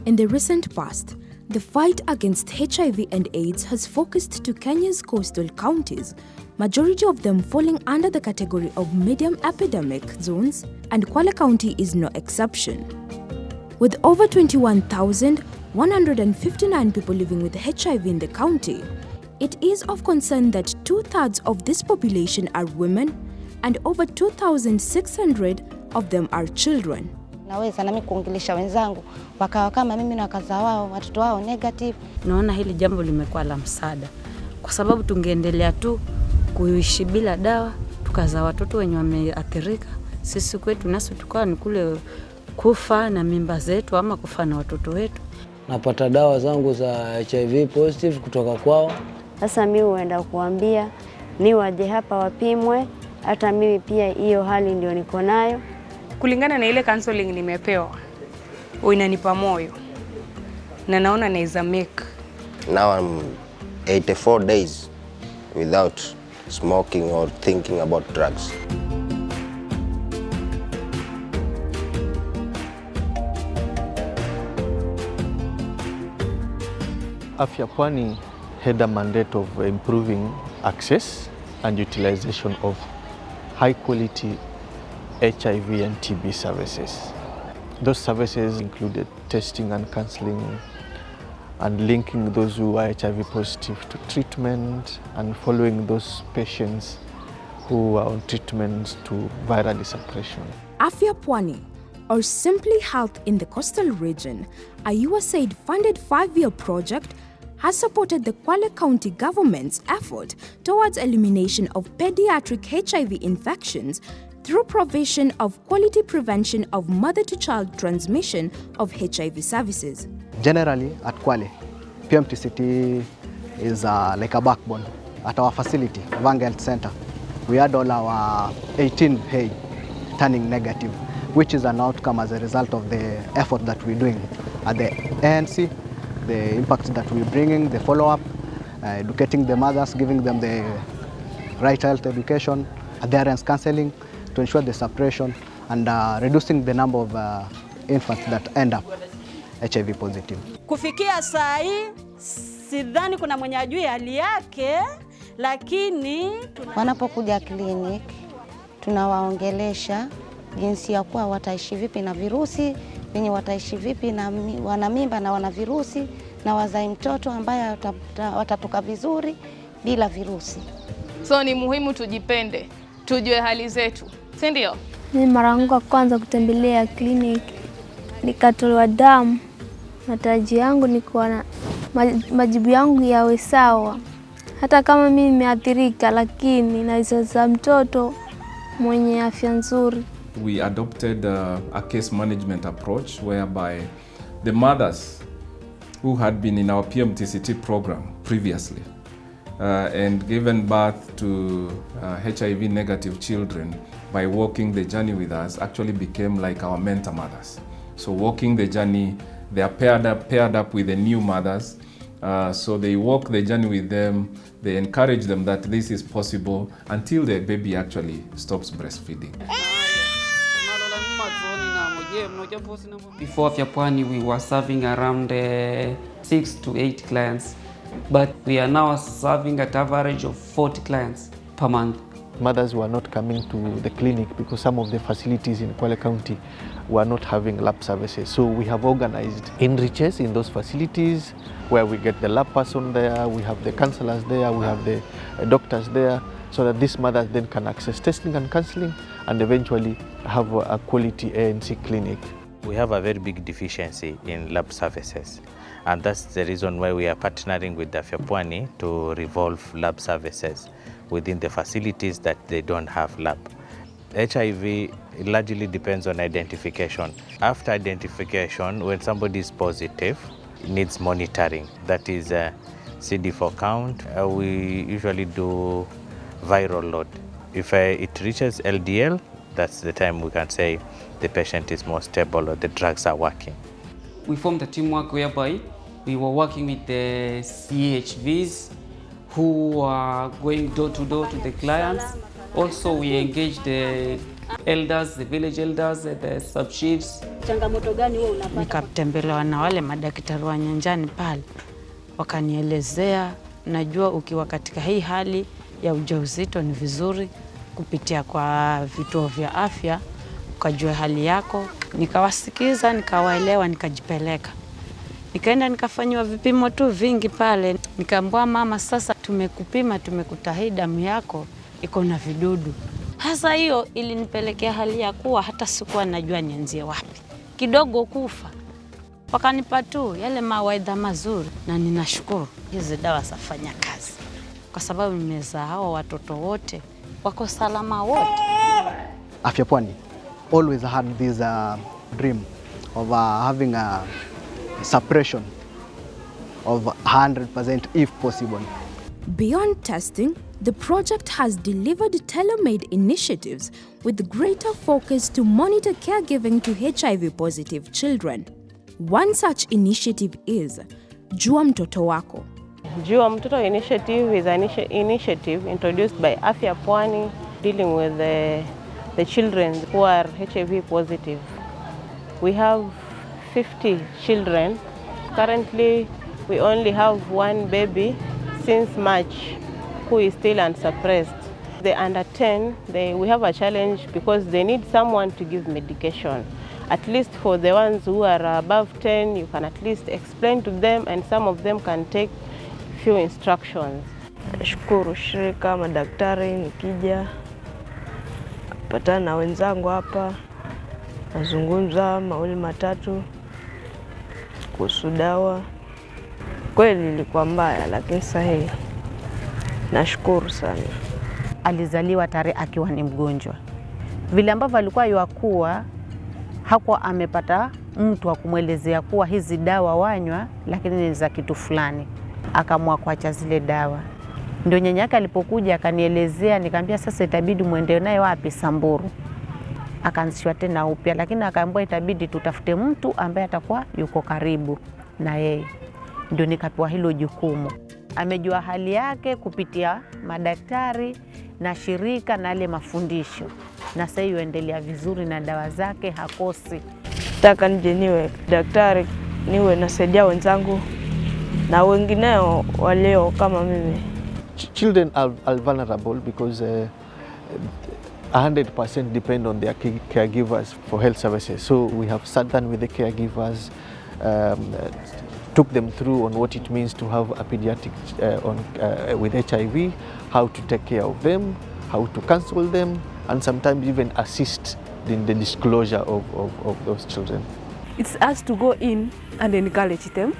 In the recent past, the fight against HIV and AIDS has focused to Kenya's coastal counties, majority of them falling under the category of medium epidemic zones, and Kwale County is no exception. With over 21,159 people living with HIV in the county, it is of concern that 2/3 of this population are women and over 2,600 of them are children. Naweza nami kuongelesha wenzangu wakawa kama mimi na wakaza wao watoto wao negative. Naona hili jambo limekuwa la msaada kwa sababu tungeendelea tu kuishi bila dawa tukazaa watoto wenye wameathirika, sisi kwetu nasi tukawa ni kule kufa na mimba zetu ama kufa na watoto wetu. Napata dawa zangu za HIV positive kutoka kwao. Sasa mimi huenda kuambia ni waje hapa wapimwe, hata mimi pia hiyo hali ndio niko nayo. Kulingana na ile counseling nimepewa, inanipa moyo na naona naweza make. Now I'm 84 days without smoking or thinking about drugs. Afya Pwani had a mandate of improving access and utilization of high-quality HIV and TB services. Those services included testing and counseling and linking those who are HIV positive to treatment and following those patients who are on treatments to viral suppression. Afya Pwani, or simply Health in the Coastal Region, a USAID-funded 5-year project, has supported the Kwale County government's effort towards elimination of pediatric HIV infections through provision of quality prevention of mother-to-child transmission of HIV services. Generally, at Kwale, PMTCT is like a backbone. At our facility, Vanga Health Center, we had all our 18 hay turning negative, which is an outcome as a result of the effort that we're doing at the ANC, the impact that we're bringing, the follow-up, educating the mothers, giving them the right health education, adherence counseling to ensure the suppression and reducing the number of infants that end up HIV positive. Kufikia saa hii sidhani kuna mwenye ajui hali yake, lakini wanapokuja clinic tunawaongelesha jinsi ya kuwa wataishi vipi na virusi, wenye wataishi vipi na wana mimba na wana virusi, na wazai mtoto ambaye watatoka vizuri bila virusi. So ni muhimu tujipende, tujue hali zetu, si ndio? Ni mara yangu ya kwanza kutembelea clinic, nikatolewa damu. Matarajio yangu ni kuwa majibu yangu yawe sawa. Hata kama mimi nimeathirika, lakini naweza mtoto mwenye afya nzuri. We adopted a case management approach whereby the mothers who had been in our PMTCT program previously and given birth to HIV negative children by walking the journey with us actually became like our mentor mothers. So walking the journey, they are paired up with the new mothers. So they walk the journey with them, they encourage them that this is possible until the baby actually stops breastfeeding. Before Afya Pwani, we were serving around 6 to 8 clients, but we are now serving at average of 40 clients per month. Mothers were not coming to the clinic because some of the facilities in Kwale County were not having lab services. So we have organized enriches in those facilities where we get the lab person there, we have the counselors there, we have the doctors there, so that these mothers then can access testing and counseling and eventually have a quality ANC clinic. We have a very big deficiency in lab services, and that's the reason why we are partnering with Afya Pwani to revolve lab services within the facilities that they don't have lab. HIV largely depends on identification. After identification, when somebody is positive, it needs monitoring. That is CD4 count. We usually do viral load. If it reaches LDL, that's the time we can say the patient is more stable or the drugs are working. We formed a teamwork whereby we were working with the CHVs who are going door to door to the clients. Also, we engaged the elders, the village elders, the sub chiefs. Changamoto gani wewe unapata? Nikatembelewa na wale madaktari wa nyanjani pale, wakanielezea, najua ukiwa katika hii hali ya ujauzito ni vizuri kupitia kwa vituo vya afya ukajua hali yako. Nikawasikiza, nikawaelewa, nikajipeleka. Nikaenda nikafanywa vipimo tu vingi pale. Nikaambiwa, mama, sasa tumekupima, tumekutahidi damu yako iko na vidudu. Hasa hiyo ilinipelekea hali ya kuwa hata sikuwa najua nianzie wapi. Kidogo kufa. Wakanipa tu yale mawaidha mazuri, na ninashukuru hizi dawa zafanya kazi. Kwa sababu nimezaa hao watoto wote wako salama wote. Afya Pwani always had this dream of having a suppression of 100% if possible. Beyond testing, the project has delivered tailor-made initiatives with greater focus to monitor caregiving to HIV-positive children. One such initiative is Jua Mtoto Wako. Jua Mtoto initiative is an initiative introduced by Afya Pwani dealing with the children who are HIV positive. We have 50 children. Currently, we only have one baby since March who is still unsuppressed. The under 10, we have a challenge because they need someone to give medication. At least for the ones who are above 10, you can at least explain to them and some of them can take few instructions. Shukuru shirika madaktari, nikija patana na wenzangu hapa, nazungumza mawili matatu kuhusu dawa. Kweli ilikuwa mbaya, lakini sahihi. Nashukuru sana. Alizaliwa tarehe akiwa ni mgonjwa. Vile ambavyo alikuwa yuakua, hakuwa amepata mtu wa kumwelezea kuwa hizi dawa wanywa, lakini ni za kitu fulani. Akaamua kuacha zile dawa. Ndio nyanya yake alipokuja akanielezea, nikamwambia sasa itabidi muende naye wapi? Samburu. Akaanzishwa tena upya, lakini akaambiwa itabidi tutafute mtu ambaye atakuwa yuko karibu na yeye. Ndio nikapewa hilo jukumu. Amejua hali yake kupitia madaktari na shirika na ile mafundisho. Na sasa yuendelea vizuri na dawa zake, hakosi. Nataka nije niwe daktari, niwe nasaidia wenzangu na wengineo waleo kama mimi. Children are vulnerable because 100% depend on their caregivers for health services. So we have sat down with the caregivers, took them through on what it means to have a pediatric with HIV, how to take care of them, how to counsel them, and sometimes even assist in the disclosure of those children. It's us to go in and encourage them.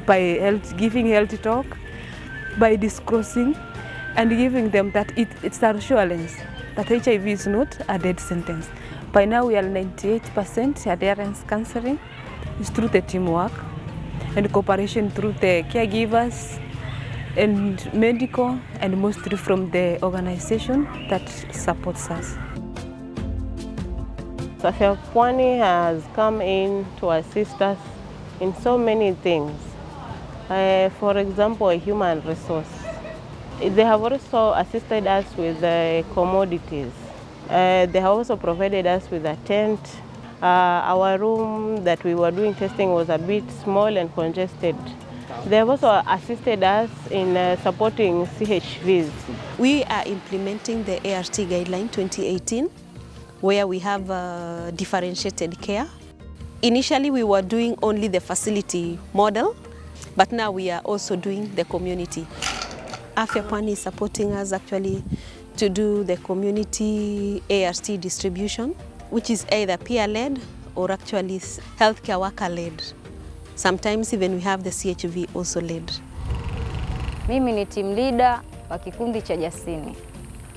By giving health talk, by disclosing and giving them that it's an assurance that HIV is not a death sentence. By now we are 98% adherence counseling. It's through the teamwork and cooperation through the caregivers and medical and mostly from the organization that supports us. Afya Pwani has come in to assist us in so many things. For example, a human resource. They have also assisted us with commodities. They have also provided us with a tent. Our room that we were doing testing was a bit small and congested. They have also assisted us in supporting CHVs. We are implementing the ART guideline 2018, where we have differentiated care. Initially, we were doing only the facility model, but now we are also doing the community. Afya Pwani is supporting us actually to do the community ART distribution, which is either peer-led or actually healthcare worker-led. Sometimes even we have the CHV also led. Mimi ni team leader wa kikundi cha Jasini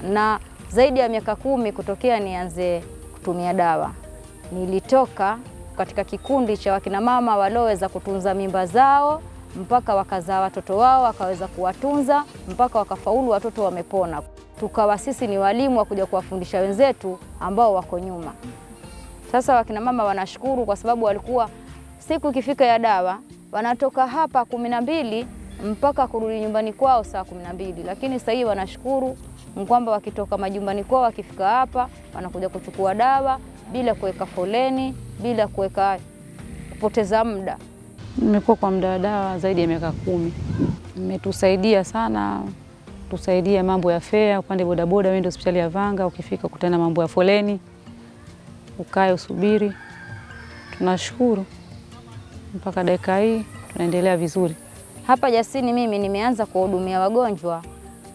na zaidi ya miaka 10 kutokea nianze kutumia dawa. Nilitoka katika kikundi cha wakina mama walioweza kutunza mimba zao mpaka wakazaa watoto wao, wakaweza kuwatunza mpaka wakafaulu, watoto wamepona. Tukawa sisi ni walimu wa kuja kuwafundisha wenzetu ambao wako nyuma. Sasa wakina mama wanashukuru kwa sababu walikuwa siku ikifika ya dawa wanatoka hapa 12 mpaka kurudi nyumbani kwao saa 12, lakini sasa hivi wanashukuru kwamba wakitoka majumbani kwao wakifika hapa wanakuja kuchukua dawa bila kuweka foleni, bila kupoteza muda. Nimekuwa kwa muda wa dawa zaidi ya miaka 10. Imetusaidia sana, tusaidia mambo ya fare, upande bodaboda, wende hospitali ya Vanga, ukifika kutana mambo ya foleni, ukae usubiri. Tunashukuru mpaka dakika hii tunaendelea vizuri. Hapa Jasini mimi nimeanza kuhudumia wagonjwa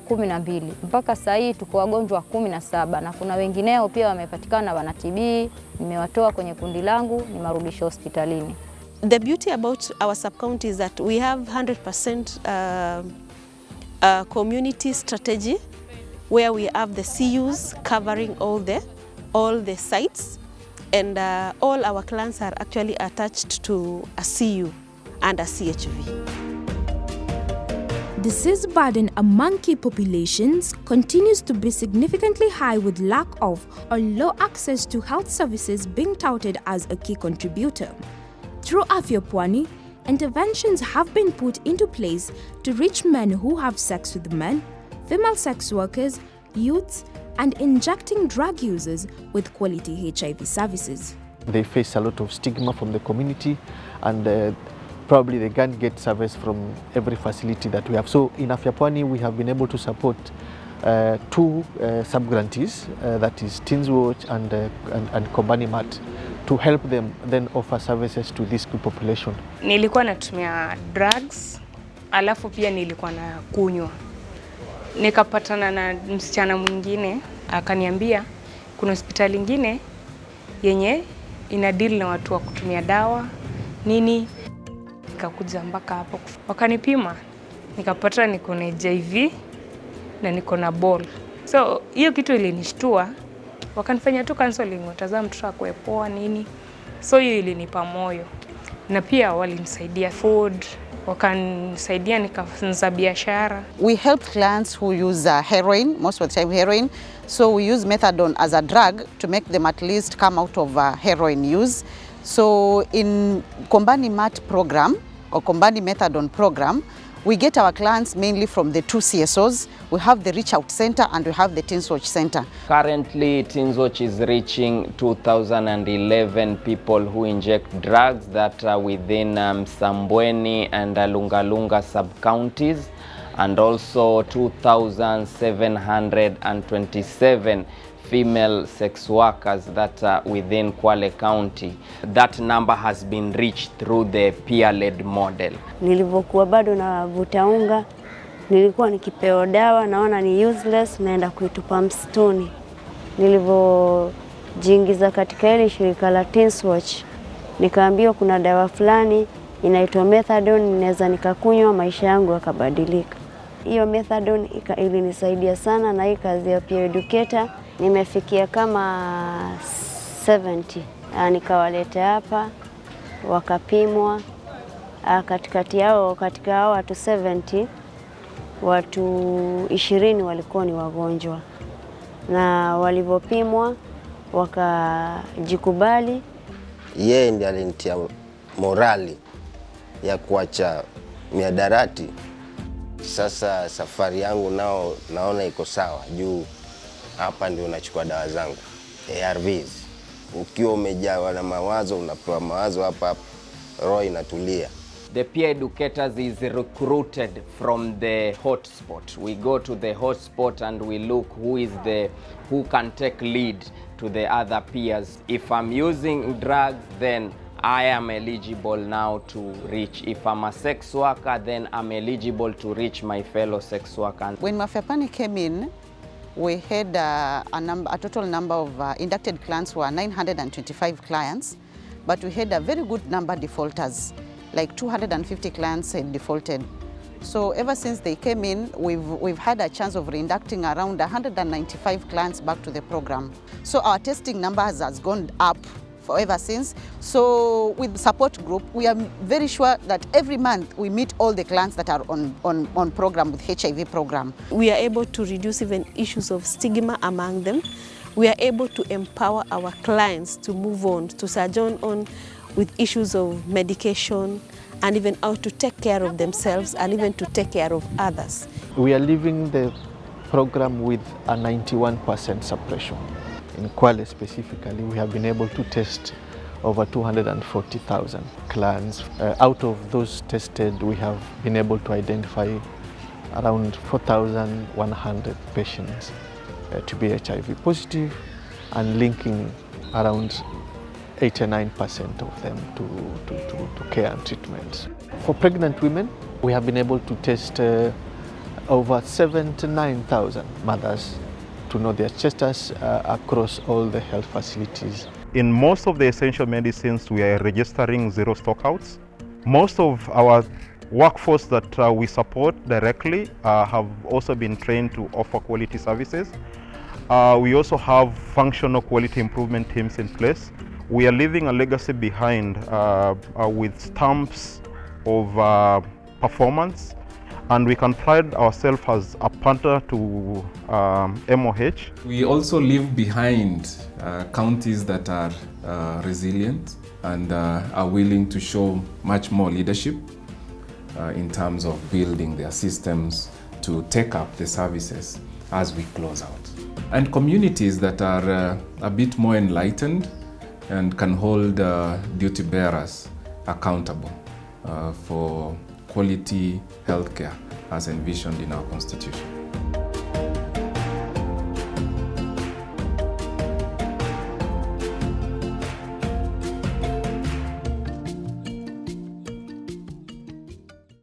12 mpaka sasa hii tuko wagonjwa 17 na kuna wengineo pia wamepatikana wana TB, nimewatoa kwenye kundi langu nimarudisha hospitalini. The beauty about our sub-county is that we have 100% community strategy where we have the CUs covering all the sites, and all our clans are actually attached to a CU and a CHV. Disease burden among key populations continues to be significantly high, with lack of or low access to health services being touted as a key contributor. Through Afya Pwani, interventions have been put into place to reach men who have sex with men, female sex workers, youths, and injecting drug users with quality HIV services. They face a lot of stigma from the community, and probably they can't get service from every facility that we have. So in Afya Pwani, we have been able to support 2 sub-grantees, that is Teens Watch and Kombani Mat, to help them then offer services to this group population. Nilikuwa natumia drugs, alafu pia nilikuwa na kunywa. Nikapatana na msichana mwingine, akaniambia kuna hospitali nyingine yenye ina deal na watu wa kutumia dawa nini. Nikakuja mpaka hapo, wakanipima, nikapata niko na HIV na niko na ball. So hiyo kitu ilinishtua, wakanifanya tu counseling, watazama mtoto akue poa nini. So hiyo ilinipa moyo, na pia walinisaidia food, wakanisaidia nikaanza biashara. We help clients who use heroin, most of the time heroin. So we use methadone as a drug to make them at least come out of heroin use. So in Kombani Mat program or Kombani Methadone program, we get our clients mainly from the 2 CSOs. We have the Reach Out Center and we have the Teens Watch Center. Currently, Teens Watch is reaching 2,011 people who inject drugs that are within Sambweni and Lungalunga sub-counties, and also 2,727 female sex workers that are within Kwale County. That number has been reached through the peer-led model. Nilivyokuwa bado navuta unga, nilikuwa nikipewa dawa naona ni useless, naenda kuitupa msituni. Nilivyojiingiza katika ile shirika la Teens Watch, nikaambiwa kuna dawa fulani inaitwa methadone, ninaweza nikakunywa maisha yangu yakabadilika. Hiyo methadone ilinisaidia sana, na hii kazi ya peer educator nimefikia kama 70. Nikawaleta hapa wakapimwa, katika hao watu 70, watu 20 walikuwa ni wagonjwa, na walivyopimwa wakajikubali. Yeye ndiye alinitia morali ya kuacha miadarati. Sasa safari yangu naona iko sawa, juu hapa ndio unachukua dawa zangu ARVs. Ukiwa umejawa na mawazo, unapewa mawazo hapa, roho inatulia. The peer educators is recruited from the hotspot. We go to the hotspot and we look who can take lead to the other peers. If I'm using drugs, then I am eligible now to reach. If I'm a sex worker, then I'm eligible to reach my fellow sex workers. When Afya Pwani came in, we had a total number of inducted clients were 925 clients, but we had a very good number defaulters, like 250 clients had defaulted. So ever since they came in, we've had a chance of reinducting around 195 clients back to the program. So our testing numbers has gone up ever since. So with the support group, we are very sure that every month we meet all the clients that are on program with HIV program. We are able to reduce even issues of stigma among them. We are able to empower our clients to move on, to sojourn on with issues of medication and even how to take care of themselves and even to take care of others. We are leaving the program with a 91% suppression. In Kwale specifically, we have been able to test over 240,000 clans. Out of those tested, we have been able to identify around 4,100 patients to be HIV positive, and linking around 89% of them to care and treatment. For pregnant women, we have been able to test over 79,000 mothers to know their status across all the health facilities. In most of the essential medicines, we are registering zero stockouts. Most of our workforce that we support directly have also been trained to offer quality services. We also have functional quality improvement teams in place. We are leaving a legacy behind with stamps of performance, and we can pride ourselves as a partner to MOH. We also leave behind counties that are resilient and are willing to show much more leadership in terms of building their systems to take up the services as we close out. And communities that are a bit more enlightened and can hold duty bearers accountable for quality healthcare as envisioned in our Constitution.